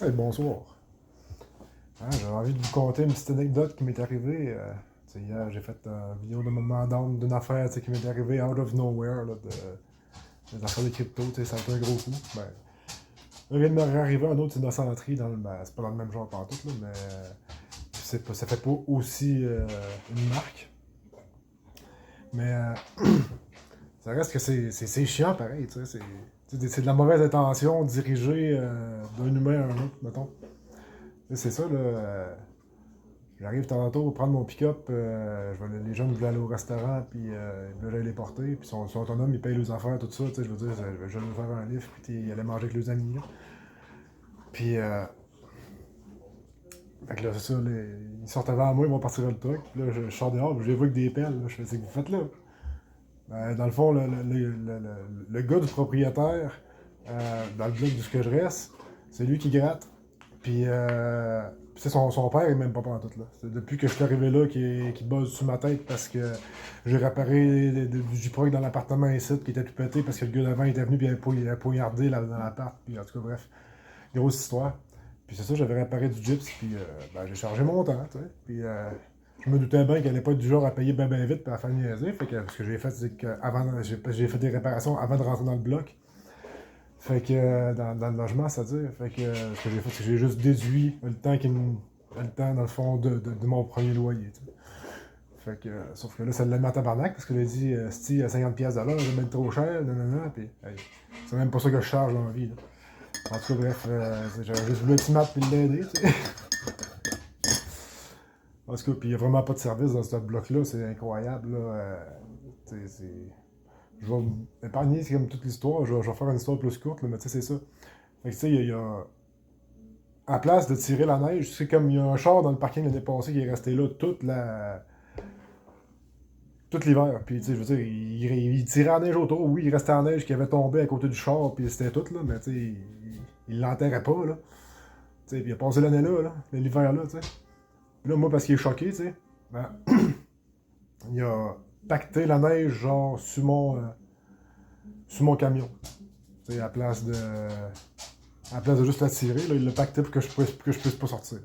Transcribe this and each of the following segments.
Hey, bonsoir. J'avais envie de vous conter une petite anecdote qui m'est arrivée. Hier, j'ai fait une vidéo de moment d'âme d'une affaire qui m'est arrivée out of nowhere, là, des affaires de crypto. Ça a été un gros coup. Ben, il vient de me réarriver un autre innocenterie c'est pas dans le même genre pantoute, là, mais ça fait pas aussi une marque. Mais ça reste que c'est chiant pareil, c'est de la mauvaise intention dirigée d'un humain à un autre, mettons. C'est ça, là. J'arrive tantôt prendre mon pick-up, les jeunes voulaient aller au restaurant, puis ils voulaient les porter, puis ils sont autonomes, ils payent leurs affaires, tout ça, je veux dire, je vais leur faire un livre, puis ils allaient manger avec leurs amis, là. Puis, fait que là, c'est ça, ils sortent avant moi, ils vont partir le truc, puis là, je sors dehors, puis je les vois avec des pelles, là, je fais, c'est que vous faites là? Ben, dans le fond, le gars du propriétaire, dans le bloc de ce que je reste, c'est lui qui gratte. Puis, son père est même pas pantoute, là. C'est depuis que je suis arrivé là qu'il buzz sur ma tête parce que j'ai réparé du J-Proc dans l'appartement ici qui était tout pété parce que le gars d'avant était venu puis il avait poignardé là, dans l'appart. Puis en tout cas, bref, grosse histoire. Puis c'est ça, j'avais réparé du gyps, puis j'ai chargé mon temps, tu sais. Puis je me doutais bien qu'elle allait pas être du genre à payer ben vite puis à faire niaiser. Fait que ce que j'ai fait, c'est que j'ai fait des réparations avant de rentrer dans le bloc. Fait que dans le logement, c'est-à-dire, fait que ce que j'ai fait, c'est que j'ai juste déduit le temps, dans le fond, de mon premier loyer. T'sais. Fait que, sauf que là, ça l'a mis en tabarnak, parce que a dit, si à 50$ de l'heure, je vais mettre trop cher, nanana, pis, hey, c'est même pas ça que je charge dans la vie, là. En tout cas, bref, j'avais juste voulu le mat puis l'aider, tu sais. En tout cas, puis il y a vraiment pas de service dans ce bloc-là, c'est incroyable, là. Je vais m'épargner, c'est comme toute l'histoire, je vais faire une histoire plus courte, là, mais tu sais, c'est ça. Fait que tu sais, à place de tirer la neige, c'est comme il y a un char dans le parking l'année passée qui est resté là tout l'hiver. Puis tu sais, je veux dire, il tirait la neige autour. Oui, il restait en neige qui avait tombé à côté du char, puis c'était tout, là, mais tu sais, il l'enterrait pas, là. Tu sais, puis il a passé l'année là, l'hiver là, tu sais. Puis là, moi, parce qu'il est choqué, tu sais, ben, il a pacté la neige, genre, sur mon camion. Tu sais, à la place de juste la tirer, là, il l'a pacté pour que je puisse pas sortir.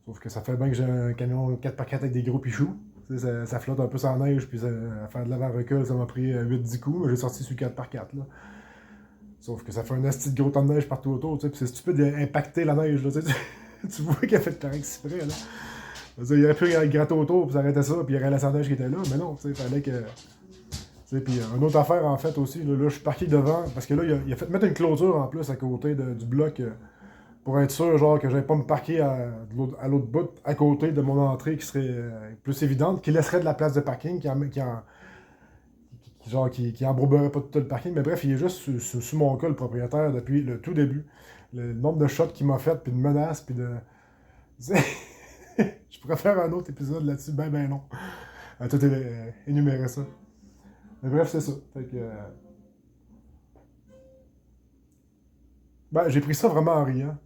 Sauf que ça fait bien que j'ai un camion 4x4 avec des gros pichous. Ça flotte un peu sans neige, puis à faire de l'avant-recul, ça m'a pris 8-10 coups, mais j'ai sorti sur 4x4. Là. Sauf que ça fait un asti de gros tas de neige partout autour, puis c'est stupide d'impacter la neige. Là, tu vois qu'il a fait le correct exprès. Là. Il aurait pu gratter autour, puis s'arrêter ça, puis il y aurait la neige qui était là, mais non, il fallait que. Puis une autre affaire en fait aussi, là, je suis parqué devant, parce que là, il a fait mettre une clôture en plus à côté du bloc pour être sûr genre que j'allais pas me parquer à l'autre bout, à côté de mon entrée qui serait plus évidente, qui laisserait de la place de parking, qui embroberait pas tout le parking. Mais bref, il est juste sous mon cas, le propriétaire, depuis le tout début. Le nombre de shots qu'il m'a fait, puis de menaces, puis de. Je pourrais faire un autre épisode là-dessus, ben non. Tout énumérer ça. Mais bref, c'est ça. Fait que. Ben, j'ai pris ça vraiment en riant.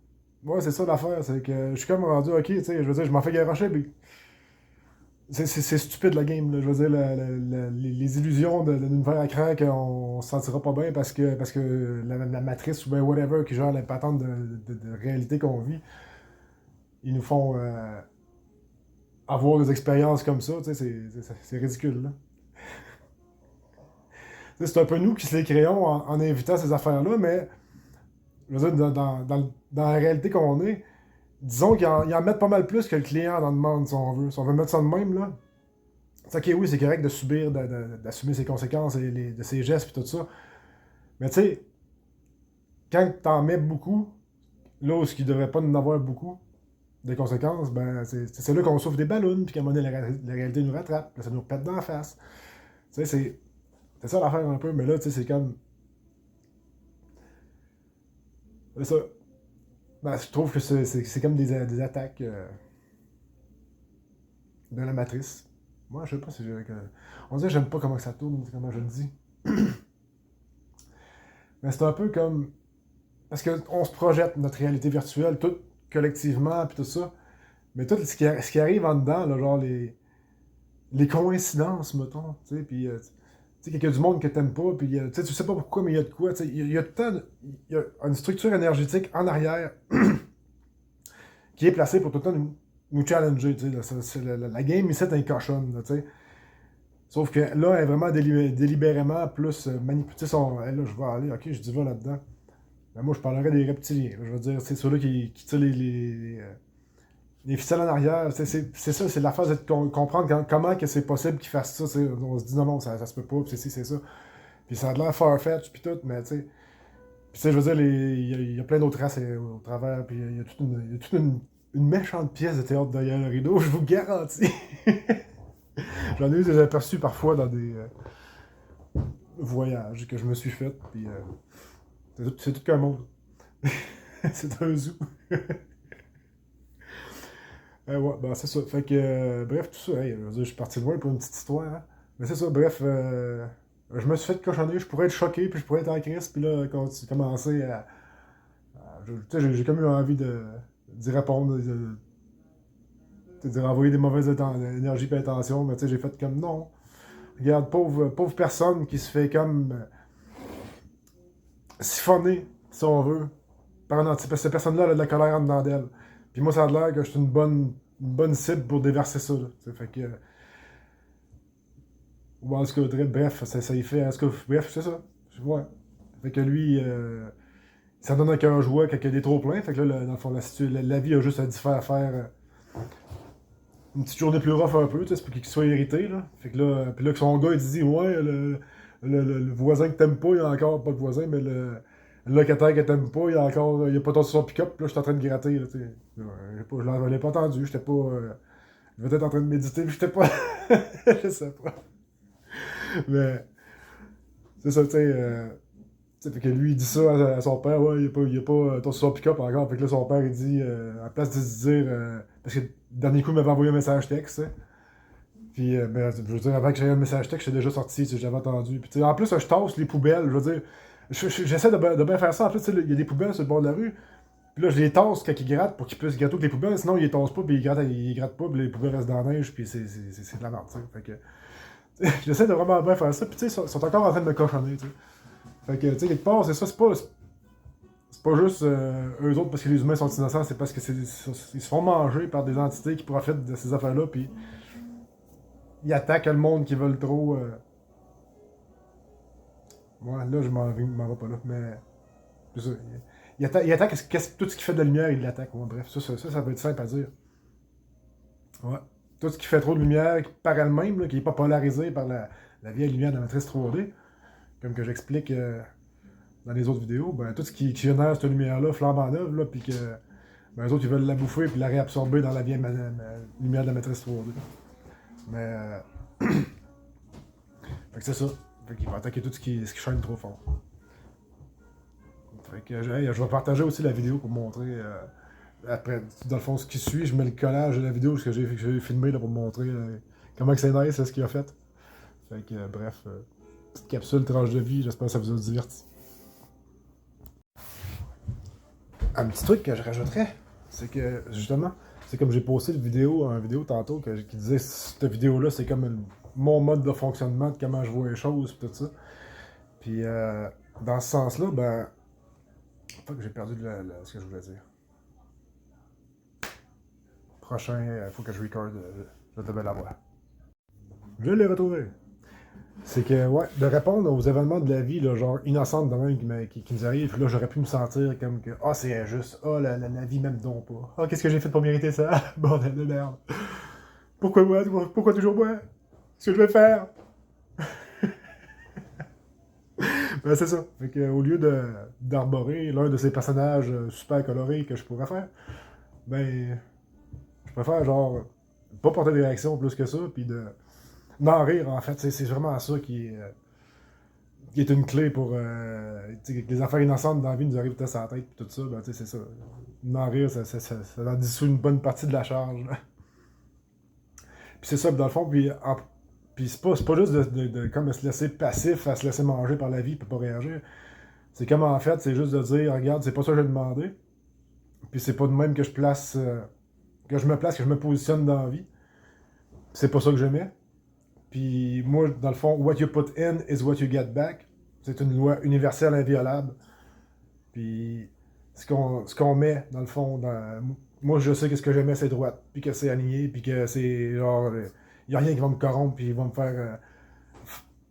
Ouais, c'est ça l'affaire, c'est que je suis comme rendu, ok, tu sais, je veux dire, je m'en fais garocher, puis c'est stupide la game, là. Je veux dire, les illusions d'une verre à cran qu'on se sentira pas bien parce que la matrice ou bien whatever qui gère la patente de réalité qu'on vit, ils nous font avoir des expériences comme ça, tu sais, c'est ridicule, là. Tu sais, c'est un peu nous qui se les créons en invitant ces affaires-là, mais je veux dire, dans la réalité qu'on est, disons qu'ils en mettent pas mal plus que le client en demande, si on veut. Si on veut mettre ça de même, là. C'est ok, oui, c'est correct de subir, d'assumer ses conséquences et de ses gestes et tout ça. Mais tu sais, quand t'en mets beaucoup, là où il devrait pas en avoir beaucoup de conséquences, ben c'est là qu'on souffre des ballons, puis qu'à un moment donné, la réalité nous rattrape, là, ça nous repète dans la face. Tu sais, c'est ça l'affaire un peu, mais là, tu sais, c'est comme. C'est ça. Ben, je trouve que c'est comme des attaques de la matrice. Moi, je sais pas si j'ai. On dirait que j'aime pas comment ça tourne, comment je le dis. Mais c'est un peu comme. Parce qu'on se projette notre réalité virtuelle, tout collectivement, puis tout ça. Mais tout ce qui arrive en dedans, là, genre les coïncidences, mettons, tu sais, puis tu sais, qu'il y a du monde que t'aimes pas, puis tu sais, tu sais pas pourquoi, mais il y a de quoi, tu sais, il y a une structure énergétique en arrière qui est placé pour tout le temps nous challenger, tu sais. La game, ici, est cochonne, tu sais. Sauf que là, elle est vraiment délibérément plus manipulée. Là, je vais aller, ok, je dis va là-dedans. Mais moi, je parlerais des reptiliens. Je veux dire, c'est ceux-là qui tirent les ficelles en arrière. C'est ça, c'est la phase de comprendre comment que c'est possible qu'ils fassent ça. On se dit non, ça se peut pas, puis c'est ça. Puis ça a l'air farfetch, puis tout, mais tu sais. Puis tu sais, je veux dire, il y a plein d'autres races au travers, puis il y a toute une méchante pièce de théâtre derrière le rideau, je vous garantis. J'en ai eu des aperçus parfois dans des voyages que je me suis fait, puis c'est tout qu'un monde. C'est un zoo. Ouais, ben c'est ça. Fait que, bref, tout ça, hey, je veux dire, je suis parti loin pour une petite histoire, hein. Mais c'est ça, bref, je me suis fait cochonner, je pourrais être choqué, puis je pourrais être en crise, puis là, quand tu commençais tu sais, j'ai comme eu envie d'y répondre, de renvoyer des mauvaises énergies et intentions, mais tu sais, j'ai fait comme non. Regarde, pauvre personne qui se fait comme siphonner, si on veut, par un anti. Parce que cette personne-là, elle a de la colère en dedans d'elle. Puis moi, ça a l'air que je suis une bonne cible pour déverser ça, là. Fait que. Ou en tout cas, bref, ça y fait. En tout cas, bref, c'est ça. Ouais. Fait que lui, ça donne un cœur joie quand il y a des trop pleins. Fait que là, dans le fond, la vie a juste à lui faire une petite journée plus rough un peu, tu sais, c'est pour qu'il soit irrité, là. Fait que là, puis là, que son gars, il dit, ouais, le voisin que t'aimes pas, il y a encore, pas le voisin, mais le locataire que t'aimes pas, il a pas ton sur son pick-up, puis là, je suis en train de gratter, là, tu sais. Je l'ai pas entendu, j'étais pas. Je devais être en train de méditer, puis j'étais pas. Je sais pas. Mais, c'est ça, tu sais. Fait que lui, il dit ça à son père, ouais, il a pas ton sur son pick-up encore. Fait que là, son père, il dit, à place de se dire. Parce que le dernier coup, il m'avait envoyé un message texte, tu sais. Puis, ben, je veux dire, avant que j'aie un message texte, j'étais déjà sorti, tu sais, j'avais entendu. Puis, tu sais, en plus, je tasse les poubelles, je veux dire. J'essaie de bien faire ça. En plus, tu sais, il y a des poubelles sur le bord de la rue. Puis là, je les tasse quand ils grattent pour qu'ils puissent gratter toutes les poubelles. Sinon, ils les tassent pas, puis ils grattent pas, puis les poubelles restent dans la neige, puis c'est de la merde, tu sais. Fait que. J'essaie de vraiment bien faire ça. Puis, tu sais, ils sont encore en train de me cochonner, tu sais. Fait que, tu sais, quelque part, c'est ça, c'est pas juste eux autres parce que les humains sont innocents, c'est parce que ils se font manger par des entités qui profitent de ces affaires-là, puis ils attaquent le monde qui veulent trop. Ouais, là, je m'en vais pas là, mais. C'est ça. Il attaque tout ce qui fait de la lumière, il l'attaque. Ouais, bref, ça peut être simple à dire. Ouais. Tout ce qui fait trop de lumière par elle-même, là, qui n'est pas polarisé par la vieille lumière de la matrice 3D, comme que j'explique dans les autres vidéos, ben, tout ce qui génère cette lumière-là, flambe en œuvre, là, puis que ben, les autres, ils veulent la bouffer puis la réabsorber dans la vieille lumière de la matrice 3D. Mais. Fait que c'est ça. Fait qu'il va attaquer tout ce qui shine trop fort. Fait que je vais partager aussi la vidéo pour montrer. Après, dans le fond, ce qui suit, je mets le collage de la vidéo, ce que j'ai filmé là, pour montrer comment c'est nice ce qu'il a fait. Fait que, bref, petite capsule tranche de vie, j'espère que ça vous a diverti. Un petit truc que je rajouterais, c'est que justement, c'est comme j'ai posté une vidéo tantôt qui disait cette vidéo-là, c'est comme mon mode de fonctionnement, de comment je vois les choses, pis tout ça. Puis dans ce sens-là, ben. Faut que j'ai perdu ce que je voulais dire. Prochain, il faut que je recorde, je devais l'avoir. Je l'ai retrouvé. C'est que, ouais, de répondre aux événements de la vie, là, genre innocentes de même qui nous arrivent, puis là, j'aurais pu me sentir comme que, ah, c'est injuste, ah, la vie m'aime donc pas. Ah, qu'est-ce que j'ai fait pour mériter ça? Bordel de merde. Pourquoi moi? Pourquoi toujours moi? Qu'est-ce que je vais faire? Ben, c'est ça. Fait que, au lieu d'arborer l'un de ces personnages super colorés que je pourrais faire, ben, je préfère, genre, pas porter des réactions plus que ça, puis d'en rire, en fait. C'est vraiment ça qui est une clé pour. Que les affaires innocentes dans la vie nous arrivent peut-être à la tête, puis tout ça, ben, c'est ça. D'en rire, ça en dissout une bonne partie de la charge, là. Puis c'est ça, dans le fond, puis c'est pas juste de comme se laisser passif, à se laisser manger par la vie, puis pas réagir. C'est comme en fait, c'est juste de dire, regarde, c'est pas ça que j'ai demandé. Puis c'est pas de même que je place. Que je me place, que je me positionne dans la vie. C'est pas ça que j'aimais. Puis moi, dans le fond, what you put in is what you get back. C'est une loi universelle inviolable. Puis ce qu'on met, dans le fond, moi, je sais que ce que j'aimais, c'est droite, puis que c'est aligné, puis que c'est genre. Il n'y a rien qui va me corrompre, puis il va me faire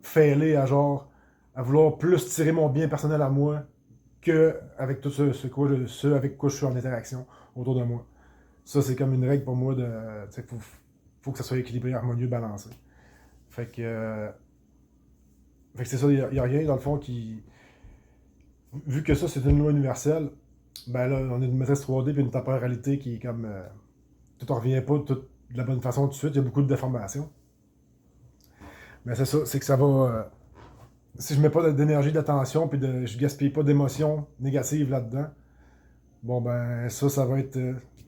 failer à genre. À vouloir plus tirer mon bien personnel à moi que avec tout ce avec quoi je suis en interaction autour de moi. Ça, c'est comme une règle pour moi de. Faut que ça soit équilibré, harmonieux, balancé. Fait que. Fait que c'est ça, il n'y a rien dans le fond qui. Vu que ça, c'est une loi universelle, ben là, on a une maîtresse 3D puis une temporalité qui est comme. Tout en revient pas de la bonne façon tout de suite, il y a beaucoup de déformations. Mais c'est ça, c'est que ça va. Si je mets pas d'énergie, d'attention, puis je gaspille pas d'émotions négatives là-dedans, bon ben ça va être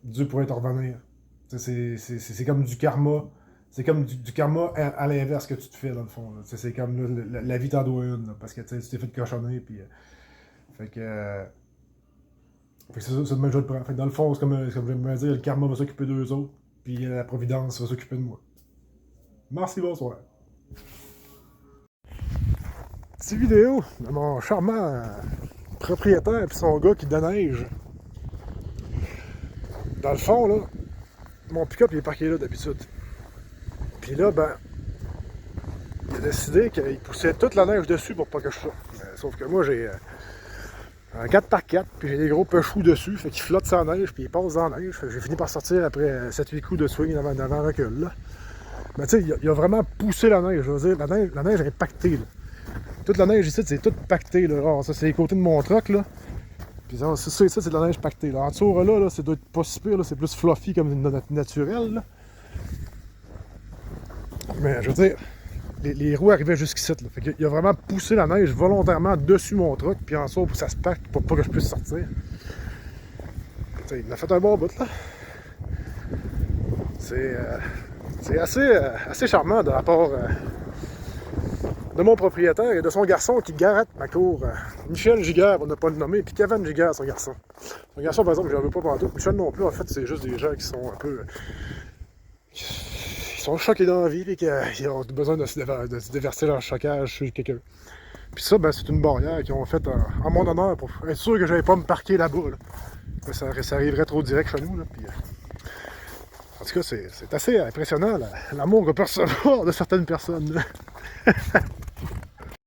dû pour être revenir. C'est comme du karma. C'est comme du karma à l'inverse que tu te fais dans le fond. C'est comme là, la vie t'en doit une, là, parce que tu t'es fait cochonner. Puis, fait que, fait que c'est ça, c'est le même jeu de prends. Fait que dans le fond, c'est comme j'aime bien dire, le karma va s'occuper d'eux autres, puis la providence va s'occuper de moi. Merci, bonsoir. Petite vidéo de mon charmant propriétaire et son gars qui déneige. Dans le fond, là, mon pick-up il est parqué là d'habitude. Puis là, ben, il a décidé qu'il poussait toute la neige dessus pour pas que je sorte. Sauf que moi, j'ai un 4x4, puis j'ai des gros pechous dessus, fait qu'il flotte sans neige, puis il passe dans la neige. Fait que j'ai fini par sortir après 7-8 coups de swing avant recul, là. Mais tu sais, il a vraiment poussé la neige. Je veux dire, la neige est pactée, là. Toute la neige ici, c'est tout pacté, là. Alors, ça, c'est les côtés de mon truck, là. Puis ça ici, c'est de la neige pactée, là. En dessous, là, ça doit être pas si pire, là. C'est plus fluffy comme naturel, là. Mais je veux dire, les roues arrivaient jusqu'ici, là. Fait qu'il a vraiment poussé la neige volontairement dessus mon truck, puis en dessous, pour que ça se pacte pour pas que je puisse sortir. T'sais, il a fait un bon bout, là. C'est assez charmant de la part de mon propriétaire et de son garçon qui garette ma cour. Michel Giguère, on n'a pas le nommer, puis Kevin Giguère, son garçon. Son garçon, par exemple, je ne veux pas partout. Michel non plus, en fait, c'est juste des gens qui sont un peu. Ils sont choqués dans la vie et qui ont besoin de se déverser leur choquage sur quelqu'un. Puis ça, ben, c'est une barrière qu'ils ont faite en mon honneur pour être sûr que je n'allais pas me parquer là-bas. Là. Ça arriverait trop direct chez nous. Là, puis, en tout cas, c'est assez impressionnant l'amour qu'on peut recevoir de certaines personnes.